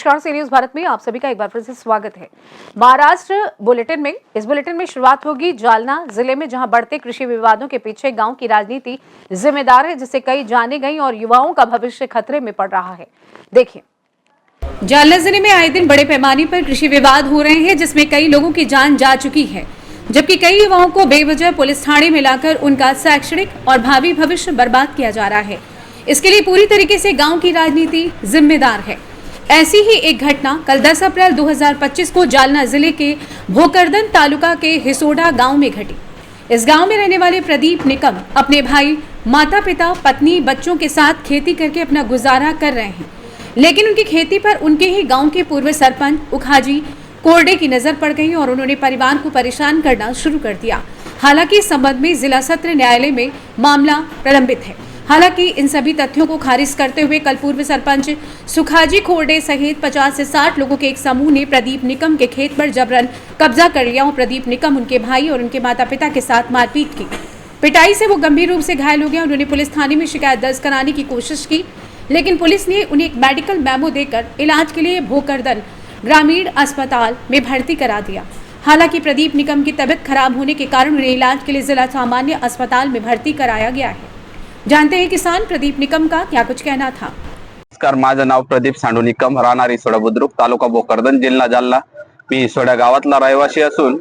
नमस्कार, सी न्यूज भारत में आप सभी का एक बार फिर से स्वागत है। महाराष्ट्र बुलेटिन में इस बुलेटिन में शुरुआत होगी जालना जिले में, जहां बढ़ते कृषि विवादों के पीछे गांव की राजनीति जिम्मेदार है, जिससे कई जाने गई और युवाओं का भविष्य खतरे में पड़ रहा है। देखिए, जालना जिले में आए दिन बड़े पैमाने पर कृषि विवाद हो रहे हैं, जिसमें कई लोगों की जान जा चुकी है, जबकि कई युवाओं को बेवजह पुलिस थाने में लाकर उनका शैक्षणिक और भावी भविष्य बर्बाद किया जा रहा है। इसके लिए पूरी तरीके से गांव की राजनीति जिम्मेदार है। ऐसी ही एक घटना कल 10 अप्रैल 2025 को जालना जिले के भोकरदन तालुका के हिसोडा गांव में घटी। इस गांव में रहने वाले प्रदीप निकम अपने भाई, माता पिता, पत्नी, बच्चों के साथ खेती करके अपना गुजारा कर रहे हैं, लेकिन उनकी खेती पर उनके ही गांव के पूर्व सरपंच उखाजी कोरडे की नजर पड़ गई और उन्होंने परिवार को परेशान करना शुरू कर दिया। हालांकि इस संबंध में जिला सत्र न्यायालय में मामला प्रलंबित है। हालांकि इन सभी तथ्यों को खारिज करते हुए कल पूर्व सरपंच सुखाजी खोरडे सहित 50 से 60 लोगों के एक समूह ने प्रदीप निकम के खेत पर जबरन कब्जा कर लिया और प्रदीप निकम, उनके भाई और उनके माता पिता के साथ मारपीट की। पिटाई से वो गंभीर रूप से घायल हो गया। उन्होंने पुलिस थाने में शिकायत दर्ज कराने की कोशिश की, लेकिन पुलिस ने उन्हें एक मेडिकल मेमो देकर इलाज के लिए भोकरदन ग्रामीण अस्पताल में भर्ती करा दिया। हालांकि प्रदीप निकम की तबीयत खराब होने के कारण उन्हें इलाज के लिए जिला सामान्य अस्पताल में भर्ती कराया गया है। जानते हैं किसान प्रदीप निकम का क्या कुछ कहना था। नमस्कार, माझं नाव प्रदीप सांडू निकम, राहणार हिसोडा बुद्रुक, तालुका भोकरदन, जिल्हा जालना। मी हिसोडा गावातला रहिवासी असून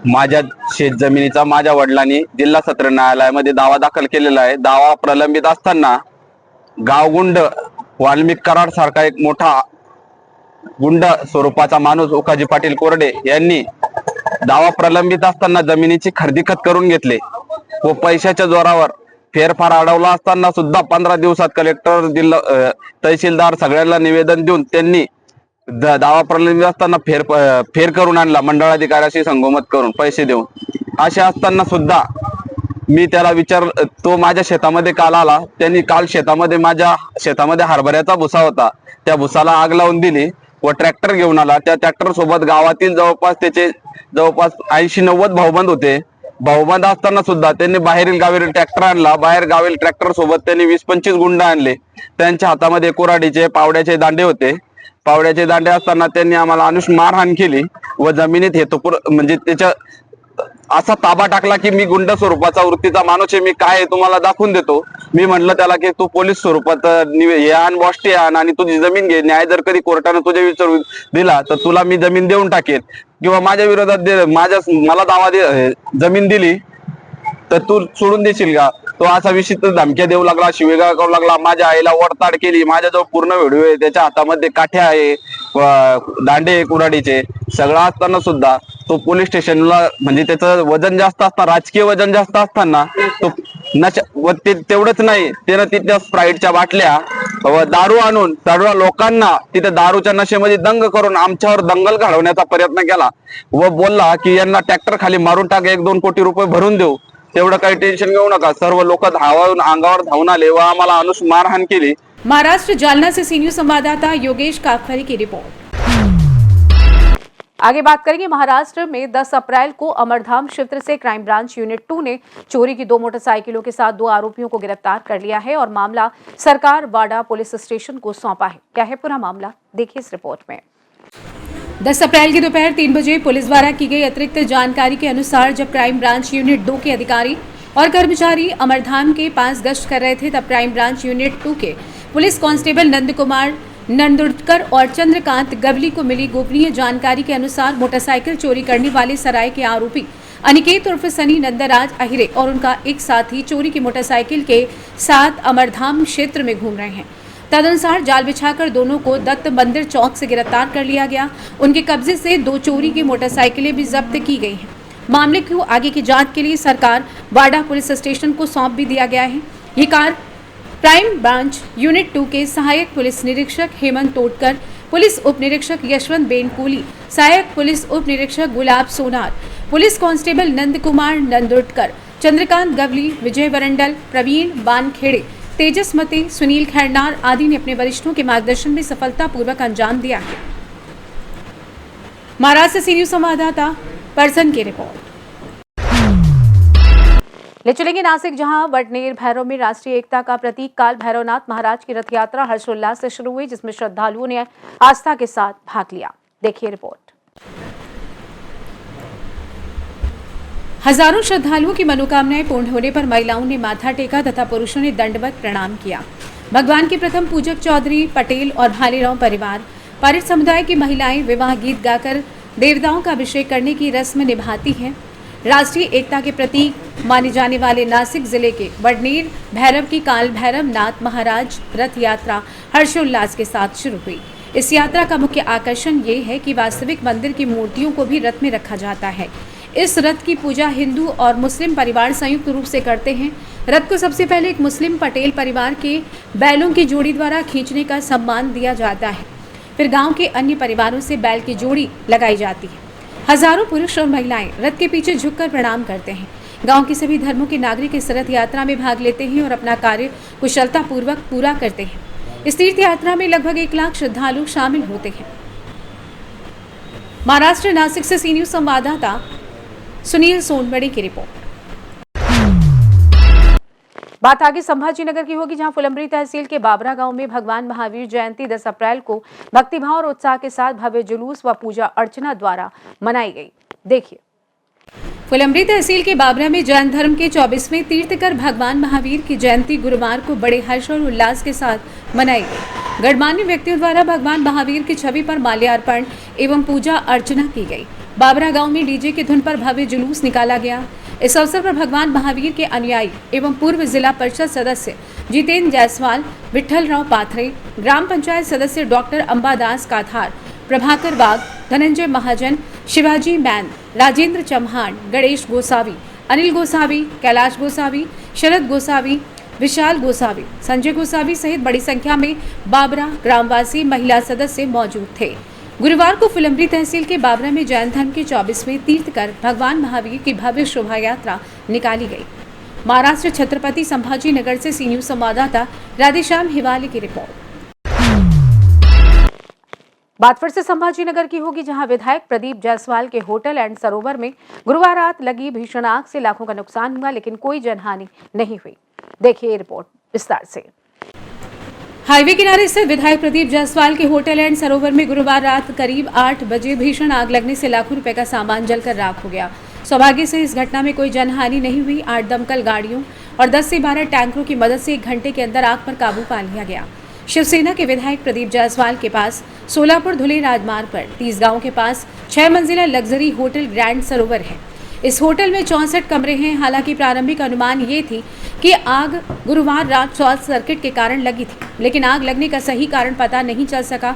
माझ्या शेत जमिनीचा माझ्या वडिलांनी जिल्हा सत्र न्यायालयामध्ये दावा दाखल केलेला आहे। दावा प्रलंबित असताना गावगुंड वाल्मिक कराड सारखा एक मोठा गुंड स्वरूपाचा माणूस उखाजी पाटील कोरडे यांनी दावा प्रलंबित असताना जमिनीची खरेदी खत करून घेतले व पैशाच्या जोरावर फेरफार अडवला असताना सुद्धा 15 दिवसात कलेक्टर, जिल्हा तहसीलदार सगळ्यांना निवेदन देऊन त्यांनी दावा प्रलंबित असताना फेर करून आणला, मंडळाधिकाऱ्याशी संगोमत करून पैसे देऊन। असे असताना सुद्धा मी त्याला तो माझ्या शेतामध्ये काल आला। त्यांनी काल माझ्या शेतामध्ये हरभऱ्याचा भुसा होता, त्या भुसाला आग लावून दिली व ट्रॅक्टर घेऊन आला। त्या ट्रॅक्टर सोबत गावातील जवळपास 80-90 भाऊबंद होते। भाऊबंद असताना सुद्धा त्यांनी बाहेरील गावील ट्रॅक्टर आणला। बाहेर गावील ट्रॅक्टर सोबत त्यांनी 20-25 गुंड आणले। त्यांच्या हातामध्ये कोराडीचे, पावड्याचे दांडे होते। पावड्याचे दांडे असताना त्यांनी आम्हाला अनुष मारहाण केली व जमिनीत म्हणजे त्याच्या असा ताबा टाकला की मी गुंड स्वरूपाचा वृत्तीचा माणूस आहे, मी काय तुम्हाला दाखवून देतो। मी म्हणलं त्याला की तू पोलीस स्वरूपात हे आण, वॉस्टी आण आणि तुझी जमीन घे। न्याय जर कधी कोर्टाने तुझ्या विचार दिला तर तुला मी जमीन देऊन टाकेन, किंवा माझ्या विरोधात मला दावा जमीन दिली तर तू सोडून देशील का। तो असा विशिष्ट धमक्या देऊ लागला, शिवेगाळ करू लागला, माझ्या आईला वडताड केली। माझ्याजवळ पूर्ण व्हिडिओ आहे, त्याच्या हातामध्ये काठ्या आहे, दांडे कुराडीचे, सगळं असताना सुद्धा तो पोलीस स्टेशनला, म्हणजे त्याचं वजन जास्त असताना, राजकीय वजन जास्त असताना तो तेवढंच नाही, त्यानं तिथल्या स्प्राईटच्या बाटल्या व दारू आणून सर्व लोकांना तिथे दारूच्या नशेमध्ये दंग करून आमच्यावर दंगल घडवण्याचा प्रयत्न केला व बोलला की यांना ट्रॅक्टर खाली मारून टाक, 1-2 कोटी रुपये भरून देऊ, तेवढं काही टेन्शन घेऊ नका। सर्व लोक धावून अंगावर धावून आले व आम्हाला अनुष मारहाण केली। महाराष्ट्र जालना से सी न्यूज संवाददाता योगेश काकफरी की रिपोर्ट। आगे बात करेंगे, महाराष्ट्र में 10 अप्रैल को अमरधाम क्षेत्र से क्राइम ब्रांच यूनिट 2 ने चोरी की 2 मोटरसाइकिलों के साथ 2 आरोपियों को गिरफ्तार कर लिया है और मामला सरकार वाडा पुलिस स्टेशन को सौंपा है। क्या है पूरा मामला, देखिए इस रिपोर्ट में। 10 अप्रैल की दोपहर 3 बजे पुलिस द्वारा की गई अतिरिक्त जानकारी के अनुसार जब क्राइम ब्रांच यूनिट 2 के अधिकारी और कर्मचारी अमरधाम के पास गश्त कर रहे थे, तब क्राइम ब्रांच यूनिट 2 के पुलिस कांस्टेबल नंद कुमार नंदुड़कर और चंद्रकांत गवली को मिली गोपनीय जानकारी के अनुसार मोटरसाइकिल चोरी करने वाले सराय के आरोपी अनिकेत उर्फ सनी नंदराज अहिरे और उनका एक साथी चोरी की मोटरसाइकिल के साथ अमरधाम क्षेत्र में घूम रहे हैं। तदनुसार जाल बिछाकर दोनों को दत्त मंदिर चौक से गिरफ्तार कर लिया गया। उनके कब्जे से 2 चोरी की मोटरसाइकिलें भी जब्त की गई हैं। मामले को आगे की जांच के लिए सरकार वाडा पुलिस स्टेशन को सौंप भी दिया गया है। ये कार क्राइम ब्रांच यूनिट 2 के सहायक पुलिस निरीक्षक हेमंत तोडकर, पुलिस उप निरीक्षक यशवंत बेनकुली, सहायक पुलिस उप निरीक्षक गुलाब सोनार, पुलिस कांस्टेबल नंद कुमार नंदुड़कर, चंद्रकांत गवली, विजय वरंडल, प्रवीण बानखेड़े, तेजस मते, सुनील खैरनार आदि ने अपने वरिष्ठों के मार्गदर्शन में सफलतापूर्वक अंजाम दिया है। महाराष्ट्र से सी न्यूज संवाददाता परसन की रिपोर्ट। ले चलेंगे नासिक, जहां वडनेर भैरव में राष्ट्रीय एकता का प्रतीक काल भैरवनाथ महाराज की रथ यात्रा हर्षोल्लास से शुरू हुई, जिसमें श्रद्धालुओं ने आस्था के साथ भाग लिया। देखिए रिपोर्ट। हजारों श्रद्धालुओं की मनोकामनाएं पूर्ण होने पर महिलाओं ने माथा टेका तथा पुरुषों ने दंडवत प्रणाम किया। भगवान के प्रथम पूजक चौधरी पटेल और भालेराव परिवार पारित समुदाय की महिलाएं विवाह गीत गाकर देवताओं का अभिषेक करने की रस्म निभाती हैं। राष्ट्रीय एकता के प्रतीक माने जाने वाले नासिक जिले के वडनेर भैरव की काल भैरव नाथ महाराज रथ यात्रा हर्षोल्लास के साथ शुरू हुई। इस यात्रा का मुख्य आकर्षण ये है कि वास्तविक मंदिर की मूर्तियों को भी रथ में रखा जाता है। इस रथ की पूजा हिंदू और मुस्लिम परिवार संयुक्त रूप से करते हैं। रथ को सबसे पहले एक मुस्लिम पटेल परिवार के बैलों की जोड़ी द्वारा खींचने का सम्मान दिया जाता है। फिर गांव के अन्य परिवारों से बैल की जोड़ी लगाई जाती है। हजारों पुरुष और महिलाएं रथ के पीछे झुककर प्रणाम करते हैं। गांव के सभी धर्मों के नागरिक इस रथ यात्रा में भाग लेते हैं और अपना कार्य कुशलता पूर्वक पूरा करते हैं। इस तीर्थ यात्रा में लगभग 1 लाख श्रद्धालु शामिल होते हैं। महाराष्ट्र नासिक से सी न्यूज संवाददाता सुनील सोनबड़ी की रिपोर्ट। बात आगे संभाजीनगर की होगी, जहां फुलंब्री तहसील के बाबरा गांव में भगवान महावीर जयंती 10 अप्रैल को भक्तिभाव और उत्साह के साथ भव्य जुलूस व पूजा अर्चना द्वारा मनाई गई। देखिए। फुलंब्री तहसील के बाबरा में जैन धर्म के 24वें तीर्थकर भगवान महावीर की जयंती गुरुवार को बड़े हर्ष और उल्लास के साथ मनाई गई। गणमान्य व्यक्तियों द्वारा भगवान महावीर की छवि पर माल्यार्पण एवं पूजा अर्चना की गई। बाबरा गांव में डीजे की धुन पर भव्य जुलूस निकाला गया। इस अवसर पर भगवान महावीर के अनुयायी एवं पूर्व जिला परिषद सदस्य जितेंद्र जायसवाल, विठल राव पाथरे, ग्राम पंचायत सदस्य डॉक्टर अंबादास काथार, प्रभाकर बाग, धनंजय महाजन, शिवाजी मैन, राजेंद्र चौहान, गणेश गोसावी, अनिल गोसावी, कैलाश गोसावी, शरद गोसावी, विशाल गोसावी, संजय गोसावी सहित बड़ी संख्या में बाबरा ग्रामवासी महिला सदस्य मौजूद थे। गुरुवार को फुलंब्री तहसील के बाबरा में जैन धर्म के 24वें तीर्थकर भगवान महावीर की भव्य शोभा यात्रा निकाली गई। महाराष्ट्र छत्रपति संभाजीनगर से सी न्यूज संवाददाता राधेश्याम हिवाले की रिपोर्ट। बात फिर से संभाजीनगर की होगी, जहां विधायक प्रदीप जायसवाल के होटल एंड सरोवर में गुरुवार रात लगी भीषण आग से लाखों का नुकसान हुआ, लेकिन कोई जनहानि नहीं हुई। देखिए रिपोर्ट विस्तार से। हाईवे किनारे स्थित विधायक प्रदीप जायसवाल के होटल एंड सरोवर में गुरुवार रात करीब 8 बजे भीषण आग लगने से लाखों रुपए का सामान जलकर राख हो गया। सौभाग्य से इस घटना में कोई जनहानि नहीं हुई। 8 दमकल गाड़ियों और 10 से 12 टैंकरों की मदद से 1 घंटे के अंदर आग पर काबू पा लिया गया। शिवसेना के विधायक प्रदीप जायसवाल के पास सोलापुर धुले राजमार्ग पर 30 गांव के पास 6 मंजिला लग्जरी होटल ग्रैंड सरोवर है। इस होटल में 64 कमरे हैं। हालांकि प्रारंभिक अनुमान ये थी कि आग गुरुवार रात शॉर्ट सर्किट के कारण लगी थी, लेकिन आग लगने का सही कारण पता नहीं चल सका।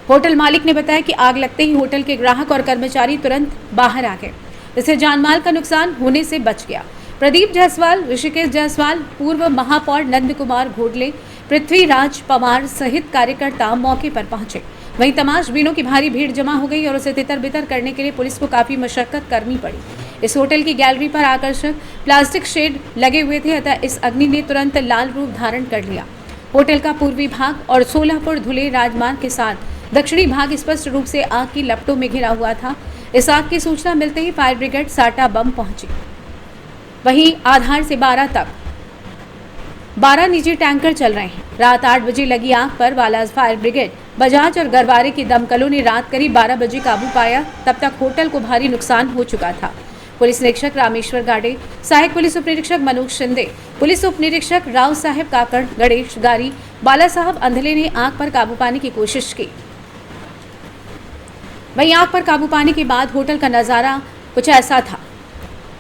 होटल मालिक ने बताया कि आग लगते ही होटल के ग्राहक और कर्मचारी तुरंत बाहर आ गए, इससे जानमाल का नुकसान होने से बच गया। प्रदीप जायसवाल, ऋषिकेश जायसवाल, पूर्व महापौर नंद कुमार घोटले, पृथ्वीराज पवार सहित कार्यकर्ता मौके पर पहुंचे। वहीं तमाशबीनों की भारी भीड़ जमा हो गई और उसे तितर बितर करने के लिए पुलिस को काफी मशक्कत करनी पड़ी। इस होटल की गैलरी पर आकर्षक प्लास्टिक शेड लगे हुए थे, अतः इस अग्नि ने तुरंत लाल रूप धारण कर लिया। होटल का पूर्वी भाग और सोलापुर धुले राजमार्ग के साथ दक्षिणी भाग स्पष्ट रूप से आग की लपटों में घिरा हुआ था। इस आग की सूचना मिलते ही फायर ब्रिगेड साटा बम पहुंची। वहीं आधार से 12 तक 12 निजी टैंकर चल रहे हैं। रात 8 बजे लगी आग पर वालाज फायर ब्रिगेड, बजाज और गरवारे की दमकलों ने रात करीब 12 बजे काबू पाया। तब तक होटल को भारी नुकसान हो चुका था। पुलिस निरीक्षक रामेश्वर गाडे, सहायक पुलिस उप निरीक्षक मनोज शिंदे, पुलिस उप निरीक्षक राव साहेब काकड़, गणेश गारी, बाला साहब अंधले ने आग पर काबू पाने की कोशिश की। वहीं आग पर काबू पाने के बाद होटल का नजारा कुछ ऐसा था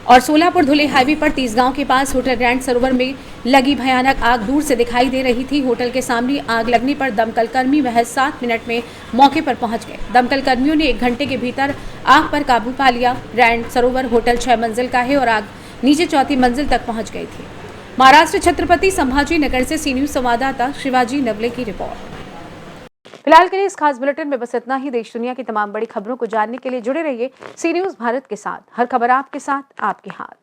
और सोलापुर धुले हाईवे पर 30 गांव के पास होटल ग्रैंड सरोवर में लगी भयानक आग दूर से दिखाई दे रही थी। होटल के सामने आग लगने पर दमकल कर्मी महज 7 मिनट में मौके पर पहुंच गए। दमकल कर्मियों ने 1 घंटे के भीतर आग पर काबू पा लिया। ग्रैंड सरोवर होटल 6 मंजिल का है और आग नीचे 4थी मंजिल तक पहुंच गई थी। महाराष्ट्र छत्रपति संभाजीनगर से सी न्यूज संवाददाता शिवाजी नवले की रिपोर्ट। फिलहाल के लिए इस खास बुलेटिन में बस इतना ही। देश दुनिया की तमाम बड़ी खबरों को जानने के लिए जुड़े रहिए सी न्यूज भारत के साथ। हर खबर आपके साथ, आपके हाथ।